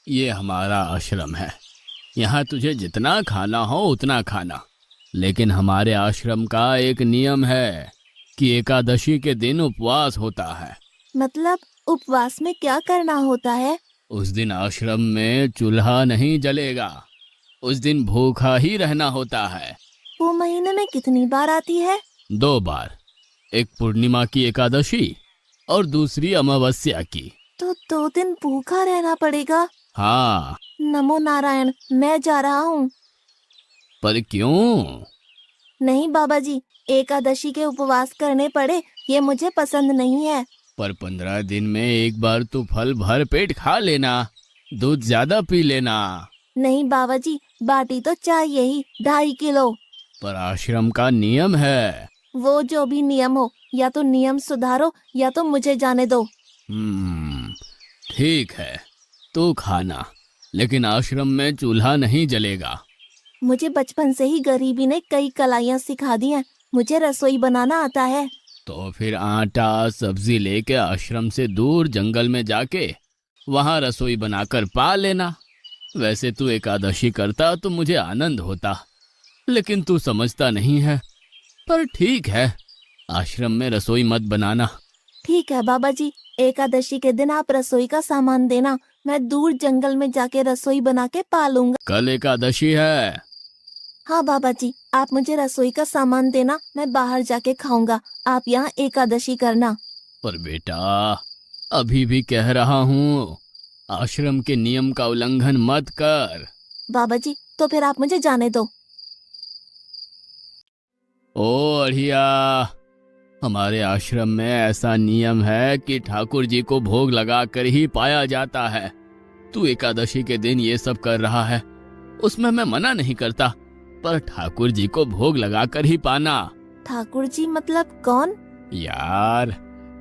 ये हमारा आश्रम है। यहाँ तुझे जितना खाना हो उतना खाना। लेकिन हमारे आश्रम का एक नियम है कि एकादशी के दिन उपवास होता है। मतलब उपवास में क्या करना होता है? उस दिन आश्रम में चूल्हा नहीं जलेगा। उस दिन भूखा ही रहना होता है। वो महीने में कितनी बार आती है? 2 बार। एक पूर्णिमा की एकादशी और दूसरी अमावस्या की। तो 2 दिन भूखा रहना पड़ेगा। हाँ। नमो नारायण, मैं जा रहा हूँ। पर क्यों? नहीं बाबा जी, एकादशी के उपवास करने पड़े ये मुझे पसंद नहीं है। पर 15 दिन में एक बार तो फल भर पेट खा लेना। दूध ज्यादा पी लेना। नहीं बाबा जी, बाटी तो चाहिए ही 2.5 किलो। पर आश्रम का नियम है। वो जो भी नियम हो, या तो नियम सुधारो या तो मुझे जाने दो। हम्म, ठीक है। तू खाना, लेकिन आश्रम में चूल्हा नहीं जलेगा। मुझे बचपन से ही गरीबी ने कई कलाइयाँ सिखा दी हैं। मुझे रसोई बनाना आता है। तो फिर आटा सब्जी लेके आश्रम से दूर जंगल में जाके वहां रसोई बनाकर पा लेना। वैसे तू एकादशी करता तो मुझे आनंद होता, लेकिन तू समझता नहीं है। पर ठीक है, आश्रम में रसोई मत बनाना। ठीक है बाबा जी, एकादशी के दिन आप रसोई का सामान देना। मैं दूर जंगल में जाके रसोई बना के पा लूंगा। कल एकादशी है। हाँ बाबा जी, आप मुझे रसोई का सामान देना, मैं बाहर जाके खाऊंगा। आप यहाँ एकादशी करना। पर बेटा, अभी भी कह रहा हूँ, आश्रम के नियम का उल्लंघन मत कर। बाबा जी, तो फिर आप मुझे जाने दो। ओ अढ़िया, हमारे आश्रम में ऐसा नियम है कि ठाकुर जी को भोग लगाकर ही पाया जाता है। तू एकादशी के दिन ये सब कर रहा है, उसमें मैं मना नहीं करता, पर ठाकुर जी को भोग लगाकर ही पाना। ठाकुर जी मतलब कौन? यार,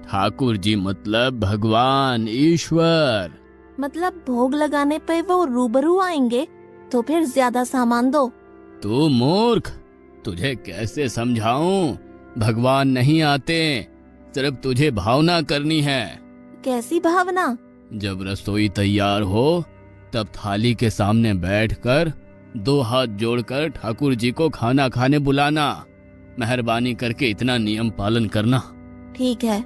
ठाकुर जी मतलब भगवान ईश्वर। मतलब भोग लगाने पे वो रूबरू आएंगे? तो फिर ज्यादा सामान दो। तू मूर्ख, तुझे कैसे समझाऊं? भगवान नहीं आते, सिर्फ तुझे भावना करनी है। कैसी भावना? जब रसोई तैयार हो तब थाली के सामने बैठकर 2 हाथ जोड़कर ठाकुर जी को खाना खाने बुलाना। मेहरबानी करके इतना नियम पालन करना। ठीक है।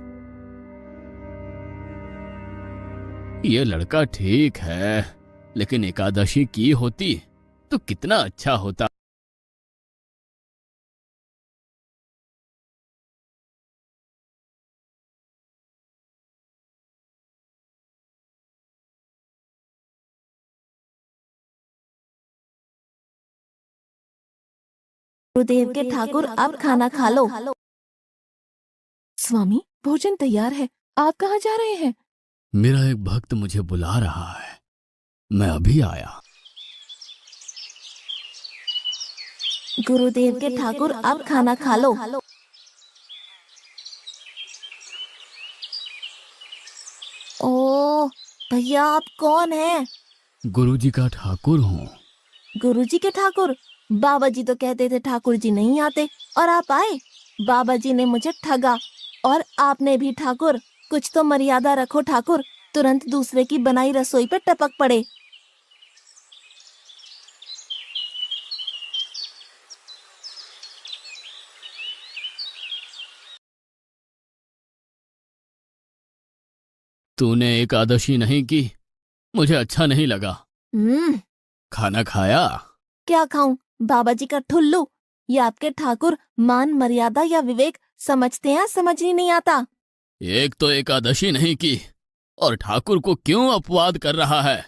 ये लड़का ठीक है, लेकिन एकादशी की होती तो कितना अच्छा होता। गुरुदेव के ठाकुर, अब खाना खा लो। स्वामी, भोजन तैयार है। आप कहाँ जा रहे हैं? मेरा एक भक्त मुझे बुला रहा है, मैं अभी आया। गुरुदेव के ठाकुर, अब खाना खा लो। ओ भैया, आप कौन हैं? गुरुजी का ठाकुर हूँ। गुरुजी के ठाकुर? बाबा जी तो कहते थे ठाकुर जी नहीं आते, और आप आए। बाबा जी ने मुझे ठगा, और आपने भी ठाकुर। कुछ तो मर्यादा रखो ठाकुर, तुरंत दूसरे की बनाई रसोई पे टपक पड़े। तूने एकादशी नहीं की, मुझे अच्छा नहीं लगा। हम्म। खाना खाया? क्या खाऊं? बाबा जी का ठुल्लू। ये आपके ठाकुर मान मर्यादा या विवेक समझते हैं, समझ ही नहीं आता। एक तो एकादशी नहीं की और ठाकुर को क्यों अपवाद कर रहा है?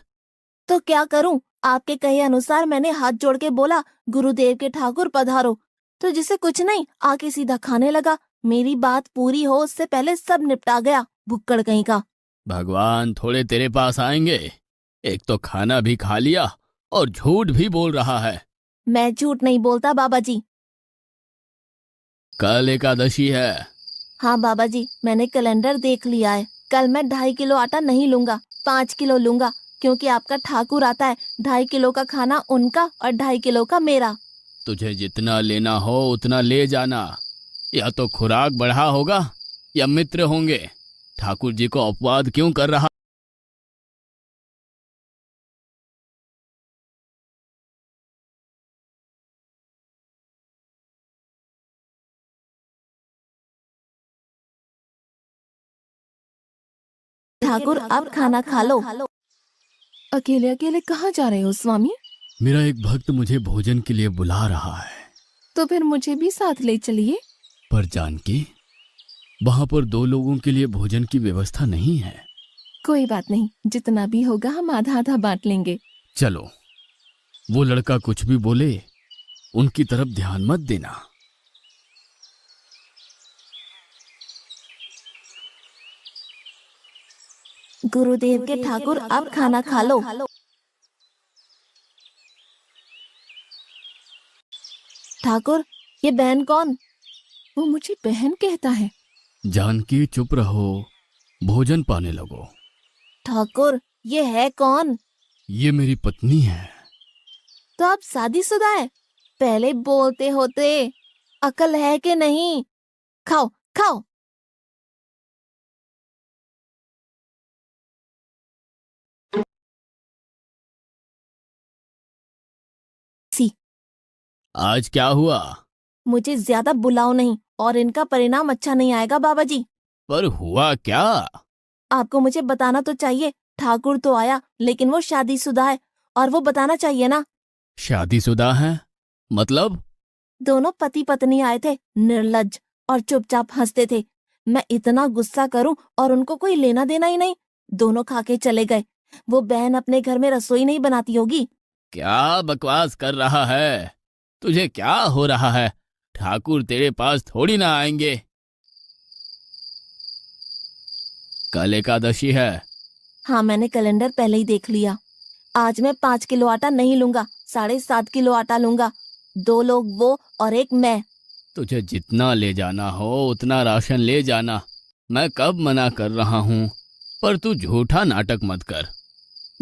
तो क्या करूं? आपके कहे अनुसार मैंने हाथ जोड़ के बोला, गुरुदेव के ठाकुर पधारो। तो जिसे कुछ नहीं, आके सीधा खाने लगा। मेरी बात पूरी हो उससे पहले सब निपटा गया, भुक्कड़ कहीं का। भगवान थोड़े तेरे पास आएंगे। एक तो खाना भी खा लिया और झूठ भी बोल रहा है। मैं झूठ नहीं बोलता बाबा जी। कल एकादशी है। हाँ बाबा जी, मैंने कैलेंडर देख लिया है। कल मैं 2.5 किलो आटा नहीं लूंगा, 5 किलो लूंगा, क्योंकि आपका ठाकुर आता है। 2.5 किलो का खाना उनका और 2.5 किलो का मेरा। तुझे जितना लेना हो उतना ले जाना। या तो खुराक बढ़ा होगा या मित्र होंगे। ठाकुर जी को अपवाद क्यों कर रहा? ठाकुर आप खाना खा लो। अकेले अकेले कहाँ जा रहे हो स्वामी? मेरा एक भक्त मुझे भोजन के लिए बुला रहा है। तो फिर मुझे भी साथ ले चलिए। पर जानकी, वहां पर 2 लोगों के लिए भोजन की व्यवस्था नहीं है। कोई बात नहीं, जितना भी होगा हम आधा आधा बांट लेंगे। चलो, वो लड़का कुछ भी बोले उनकी तरफ ध्यान मत देना। गुरुदेव के ठाकुर आप खाना खा लो। ठाकुर, ये बहन कौन? वो मुझे बहन कहता है। जानकी चुप रहो, भोजन पाने लगो। ठाकुर, ये है कौन? ये मेरी पत्नी है। तो आप शादीशुदा है? पहले बोलते होते, अकल है कि नहीं? खाओ खाओ। सी, आज क्या हुआ? मुझे ज्यादा बुलाओ नहीं और इनका परिणाम अच्छा नहीं आएगा बाबा जी। पर हुआ क्या? आपको मुझे बताना तो चाहिए। ठाकुर तो आया लेकिन वो शादीशुदा है और वो बताना चाहिए ना। शादीशुदा है मतलब? दोनों पति पत्नी आए थे, निर्लज्ज, और चुपचाप हंसते थे। मैं इतना गुस्सा करूं और उनको कोई लेना देना ही नहीं। दोनों खा के चले गए। वो बहन अपने घर में रसोई नहीं बनाती होगी। क्या बकवास कर रहा है? तुझे क्या हो रहा है? ठाकुर तेरे पास थोड़ी ना आएंगे। कल एकादशी है। हाँ, मैंने कैलेंडर पहले ही देख लिया। आज मैं 5 किलो आटा नहीं लूंगा, 7.5 किलो आटा लूंगा। 2 लोग वो और एक मैं। तुझे जितना ले जाना हो उतना राशन ले जाना। मैं कब मना कर रहा हूँ, पर तू झूठा नाटक मत कर।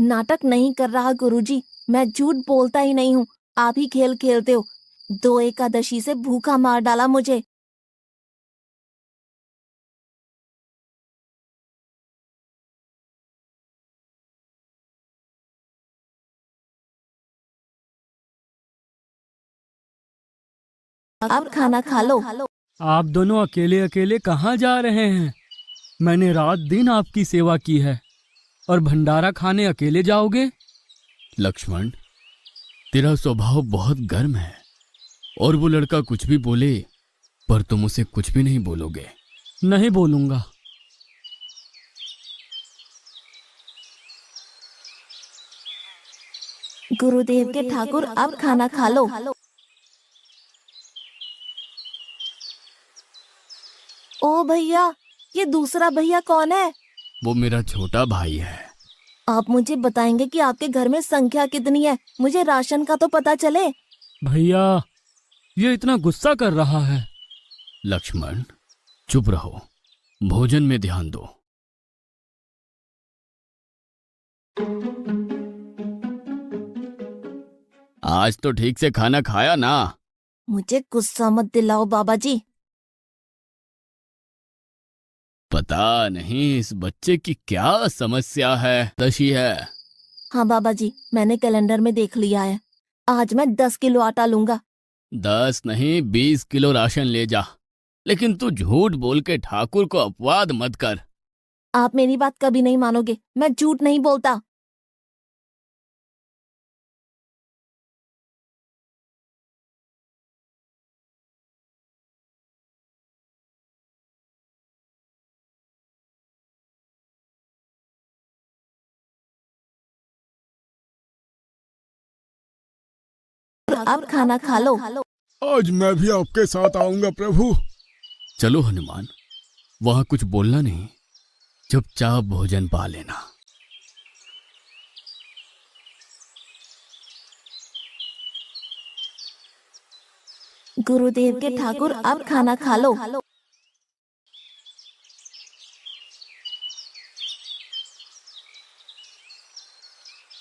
नाटक नहीं कर रहा गुरुजी, मैं झूठ बोलता ही नहीं हूँ। आप ही खेल खेलते हो। 2 एकादशी से भूखा मार डाला मुझे। अब खाना खा लो। आप दोनों अकेले अकेले कहाँ जा रहे हैं? मैंने रात दिन आपकी सेवा की है और भंडारा खाने अकेले जाओगे? लक्ष्मण, तेरा स्वभाव बहुत गर्म है और वो लड़का कुछ भी बोले पर तुम उसे कुछ भी नहीं बोलोगे। नहीं बोलूंगा। गुरुदेव के ठाकुर अब खाना खा लो। ओ भैया, ये दूसरा भैया कौन है? वो मेरा छोटा भाई है। आप मुझे बताएंगे कि आपके घर में संख्या कितनी है? मुझे राशन का तो पता चले। भैया, ये इतना गुस्सा कर रहा है। लक्ष्मण, चुप रहो, भोजन में ध्यान दो। आज तो ठीक से खाना खाया ना? मुझे गुस्सा मत दिलाओ बाबा जी। पता नहीं इस बच्चे की क्या समस्या है। दशी है। हाँ बाबा जी, मैंने कैलेंडर में देख लिया है। आज मैं 10 किलो आटा लूंगा। 10 नहीं 20 किलो राशन ले जा, लेकिन तू झूठ बोल के ठाकुर को अपवाद मत कर। आप मेरी बात कभी नहीं मानोगे। मैं झूठ नहीं बोलता। अब खाना खा लो। आज मैं भी आपके साथ आऊंगा प्रभु। चलो हनुमान, वहां कुछ बोलना नहीं, चुपचाप भोजन पा लेना। गुरुदेव के ठाकुर अब खाना खा लो।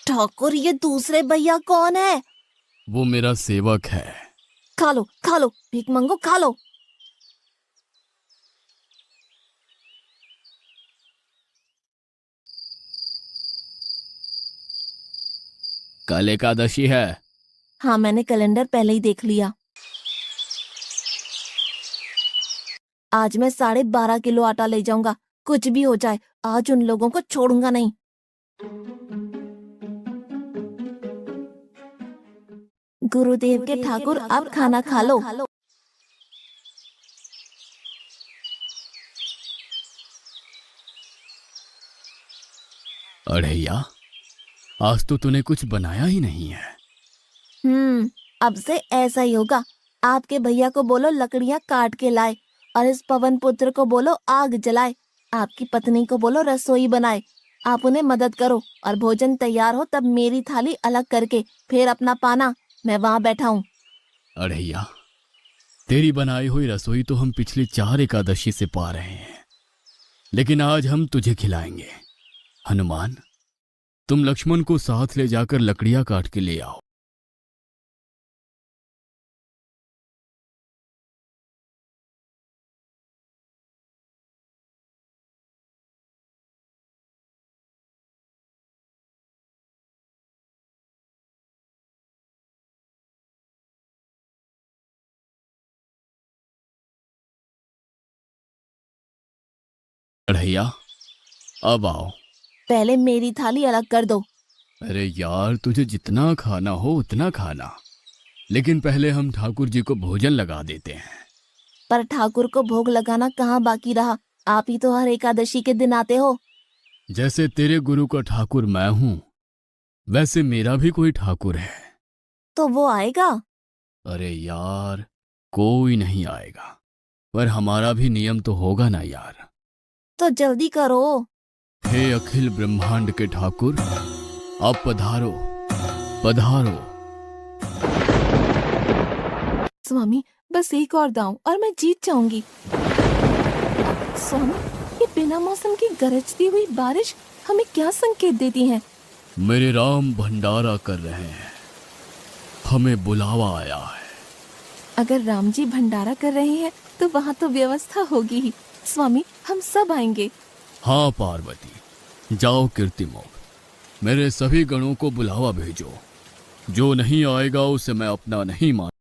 ठाकुर, ये दूसरे भैया कौन है? वो मेरा सेवक है। खा लो, भीख मंगो, खा लो। कल एकादशी है। हाँ, मैंने कैलेंडर पहले ही देख लिया। आज मैं 12.5 किलो आटा ले जाऊंगा। कुछ भी हो जाए, आज उन लोगों को छोड़ूंगा नहीं। गुरुदेव के ठाकुर, आप खाना खा लो। अढ़ैया, आज तो तूने कुछ बनाया ही नहीं है। अब से ऐसा ही होगा। आपके भैया को बोलो लकड़ियां काट के लाए, और इस पवन पुत्र को बोलो आग जलाए। आपकी पत्नी को बोलो रसोई बनाए। आप उन्हें मदद करो, और भोजन तैयार हो तब मेरी थाली अलग करके फिर अपना पाना, मैं वहां बैठा हूँ। अढ़ैया, तेरी बनाई हुई रसोई तो हम पिछली 4 एकादशी से पा रहे हैं, लेकिन आज हम तुझे खिलाएंगे। हनुमान, तुम लक्ष्मण को साथ ले जाकर लकड़ियां काट के ले आओ। अढ़ैया, अब आओ। पहले मेरी थाली अलग कर दो। अरे यार, तुझे जितना खाना हो उतना खाना, लेकिन पहले हम ठाकुर जी को भोजन लगा देते हैं। पर ठाकुर को भोग लगाना कहाँ बाकी रहा? आप ही तो हर एकादशी के दिन आते हो। जैसे तेरे गुरु का ठाकुर मैं हूं, वैसे मेरा भी कोई ठाकुर है। तो वो आएगा? अरे यार, कोई नहीं आएगा, पर हमारा भी नियम तो होगा ना यार। तो जल्दी करो। हे अखिल ब्रह्मांड के ठाकुर, अब पधारो पधारो। स्वामी, बस एक और दांव और मैं जीत जाऊंगी। स्वामी, ये बिना मौसम की गरजती हुई बारिश हमें क्या संकेत देती है? मेरे राम भंडारा कर रहे हैं, हमें बुलावा आया है। अगर राम जी भंडारा कर रहे हैं तो वहाँ तो व्यवस्था होगी ही। स्वामी, हम सब आएंगे। हाँ पार्वती, जाओ कीर्तिमोग, मेरे सभी गणों को बुलावा भेजो। जो नहीं आएगा उसे मैं अपना नहीं मान